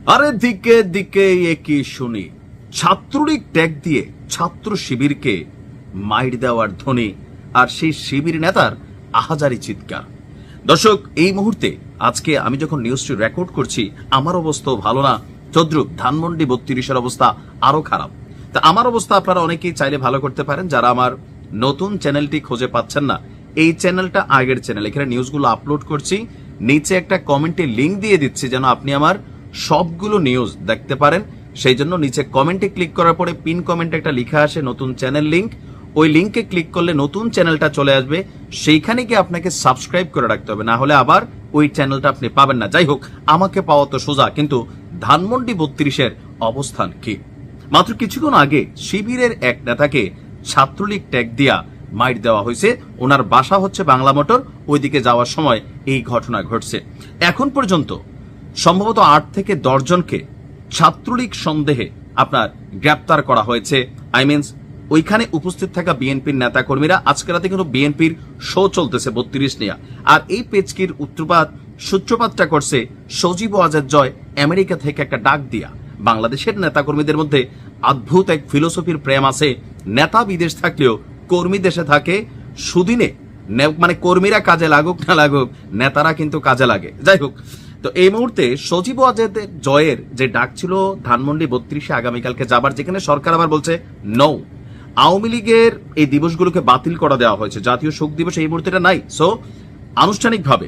আরে দিকে দিকে একই শুনি, ছাত্রলীগ ট্যাগ দিয়ে ছাত্র শিবিরকে মাইর দেওয়ার ধ্বনি, আর সেই শিবির নেতার আহাজারি চিৎকার। দর্শক, এই মুহূর্তে আজকে আমি যখন নিউজটি রেকর্ড করছি আমার অবস্থাও ভালো না, তদ্রুপ ধানমন্ডি 32-এর অবস্থা আরো খারাপ। তা আমার অবস্থা আপনারা অনেকেই চাইলে ভালো করতে পারেন। যারা আমার নতুন চ্যানেলটি খুঁজে পাচ্ছেন না, এই চ্যানেলটা আগের চ্যানেল, এখানে নিউজগুলো আপলোড করছি, নিচে একটা কমেন্টে লিঙ্ক দিয়ে দিচ্ছি যেন আপনি আমার সবগুলো নিউজ দেখতে পারেন। সেই জন্য নিচে কমেন্টে ক্লিক করার পরে পিন কমেন্টে একটা লেখা আসে নতুন চ্যানেল লিঙ্ক, ওই লিঙ্কে ক্লিক করলে নতুন চ্যানেলটা চলে আসবে, সেইখানে গিয়ে আপনাকে সাবস্ক্রাইব করে রাখতে হবে, না হলে আবার ওই চ্যানেলটা আপনি পাবেন না। যাই হোক, আমাকে পাওয়া তো সোজা, কিন্তু ধানমন্ডি 32-এর অবস্থান কি? মাত্র কিছুক্ষণ আগে শিবিরের এক নেতাকে ছাত্রলীগ ট্যাগ দিয়া মাইর দেওয়া হয়েছে। ওনার বাসা হচ্ছে বাংলা মোটর, ওইদিকে যাওয়ার সময় এই ঘটনা ঘটছে। এখন পর্যন্ত সম্ভবত 8 থেকে 10 জনকে ছাত্রলীগ সন্দেহে আপনার গ্রেপ্তার করা হয়েছে। ওইখানে উপস্থিত থাকা বিএনপির নেতা কর্মীরা, আজকে রাতে কিন্তু বিএনপির শো চলতেছে 32 নিয়ে, আর এই পেচকির সূত্রপাতটা করছে সজীব ওয়াজেদ জয় আমেরিকা থেকে একটা ডাক দিয়া। বাংলাদেশের নেতা কর্মীদের মধ্যে অদ্ভুত এক ফিলোসফির প্রেম আছে, নেতা বিদেশ থাকলেও কর্মী দেশে থাকে। সুদিনে মানে কর্মীরা কাজে লাগুক না লাগুক, নেতারা কিন্তু কাজে লাগে। যাই হোক, তো এই মুহূর্তে সজীব ওয়াজেদ জয়ের যে ডাক ছিল ধানমন্ডি 32-এ আগামীকালকে যাবার, যেখানে সরকার আবার বলছে নো, আওয়ামী লীগের এই দিবসগুলোকে বাতিল করা দেওয়া হয়েছে, জাতীয় শোক দিবস এই মুহূর্তে নাই। সো আনুষ্ঠানিকভাবে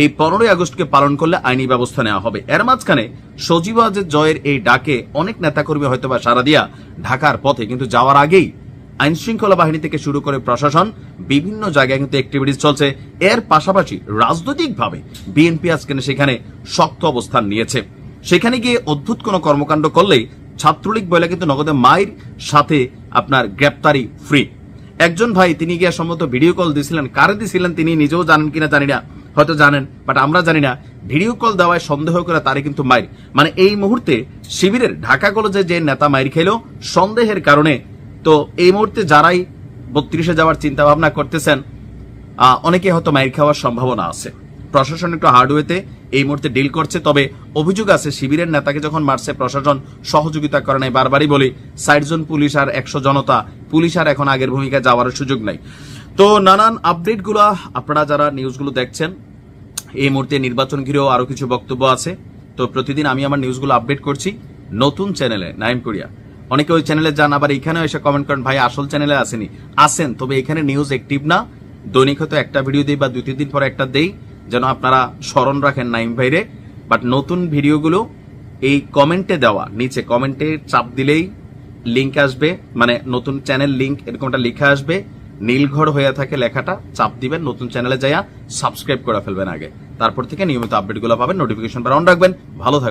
এই 15ই আগস্টকে পালন করলে আইনি ব্যবস্থা নেওয়া হবে। এর মাঝখানে সজীব ওয়াজেদ জয়ের এই ডাকে অনেক নেতাকর্মী হয়তো বা সারা দিয়া ঢাকার পথে, কিন্তু যাওয়ার আগেই আইন শৃঙ্খলা বাহিনী থেকে শুরু করে প্রশাসন বিভিন্ন জায়গায় কিন্তু অ্যাক্টিভিটিস চলছে। এর পাশাপাশি রাজনৈতিকভাবে বিএনপি আজকে সেখানে শক্ত অবস্থান নিয়েছে। সেখানে গিয়ে অদ্ভুত কোনো কর্মকাণ্ড করলেই ছাত্রলীগ বলে কিন্তু নগদে মাইর, সাথে আপনার গ্রেপ্তারি ফ্রি। একজন ভাই তিনি গিয়ে সম্ভবত ভিডিও কল দিয়েছিলেন, কারে দিয়েছিলেন তিনি নিজেও জানেন কিনা জানি না, হয়তো জানেন বাট আমরা জানি না। ভিডিও কল দেওয়ায় সন্দেহ করে তারে কিন্তু মাইর, মানে এই মুহূর্তে শিবিরের ঢাকা কলেজে যে নেতা মাইর খেল সন্দেহের কারণে। তো এই মুহূর্তে যারাই 32-এ যাওয়ার চিন্তা ভাবনা করতেছেন, অনেকে হয়তো মাইর খাওয়ার সম্ভাবনা আছে। প্রশাসন একটু হার্ডওয়েতে এই মুহূর্তে ডিল করছে, তবে অভিযোগ আছে শিবিরের নেতাকে যখন মারছে প্রশাসন সহযোগিতা করে নাই। বারবারই বলি, 60 জন পুলিশ আর 100 জনতা, পুলিশ আর এখন আগের ভূমিকায় যাওয়ার সুযোগ নাই। তো নানান আপডেটগুলো আপনারা যারা নিউজগুলো দেখছেন, এই মুহূর্তে নির্বাচন ঘিরেও আরো কিছু বক্তব্য আছে। তো প্রতিদিন আমি আমার নিউজগুলো আপডেট করছি নতুন চ্যানেলে নাইম কোরিয়া। অনেকে ওই চ্যানেলে যান, আবার এখানেও এসে কমেন্ট করেন ভাই আসল চ্যানেলে আসেনি, আসেন, তবে এখানে নিউজ অ্যাক্টিভ না। দৈনিক হয়তো একটা ভিডিও দিই বা 2-3 দিন পর একটা দেই, যেন আপনারা স্মরণ রাখেন নাইম ভাইরে। বাট নতুন ভিডিওগুলো এই কমেন্টে দেওয়া, নিচে কমেন্টে চাপ দিলেই লিঙ্ক আসবে, মানে নতুন চ্যানেল লিঙ্ক এরকমটা লেখা আসবে, নীলঘর হয়ে থাকে লেখাটা, চাপ দিবেন, নতুন চ্যানেলে যাইয়া সাবস্ক্রাইব করে ফেলবেন আগে, তারপর থেকে নিয়মিত আপডেটগুলো পাবেন, নোটিফিকেশন অন রাখবেন। ভালো থাকবেন।